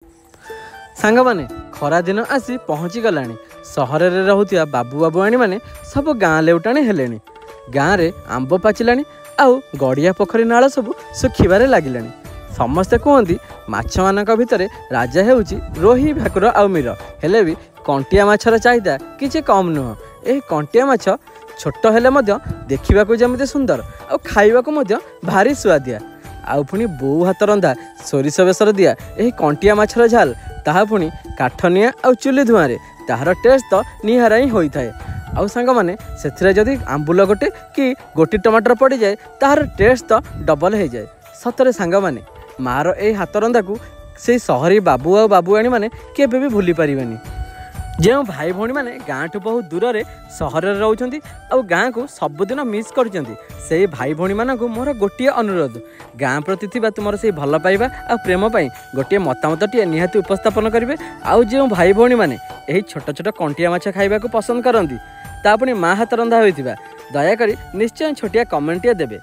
सांगमाने खरा दिन आसी पहुँची गलानी। सहर रे रहुतिया बाबू बाबुआणी माने सब गाँ लेउटाणी हेलेनी। गाँ रे आंब पाचिलानी आउ गड़िया पोखरी नाल सब सुखिबारे लागिलानी। समस्ते कहती माछ मानक भितर राजा हेउची रोही भाकुर आउ मीर, हेले भी कंटिया माछर चाहिदा किछि कम नुह। ए कंटिया माछ छोट हेले मध्य देखिबाकू जेमिति सुंदर आउ खाइबाकू मध्य भारी सुआदिया। आउ पुणी बोऊ हाथ रंधा सोरिष बेसर दिया यही कंटिया माछर झाल, ताहा पुणी काठ निआ आउ चुली धुआं ताहार टेस्ट तो निहारा ही होता है। आउ सांग माने सेथिरे जदि आंबुल गोटे कि गोटी टमाटर पड़ जाए ताहार टेस्ट तो डबल हो जाए। सतरे सांग माने मार ए हाथ रंधा को से सहरी बाबू आ बाबुआणी माने केबे भी भूली पारिबेनी। जो भाई भौणी मैंने गाँ ठू बहुत दूर में सहर में रोचंती आउ गाँ को सबुदिन मिस करचंती, से भाई भौणी मानक मोर गोटे अनुरोध, गाँ प्रति थिबा तुमर से भल पाइबा आ प्रेम पाई गोटे मतामतटिए निहाती उपस्थापन करेंगे। आउ जो भाई भौणी मैंने यही छोट छोट कंटिया माछ खाइबा को पसंद करती ता पुणी माँ हाथ रंधा होइथिबा दयाकरी निश्चय छोटिया कमेंटिए देबे।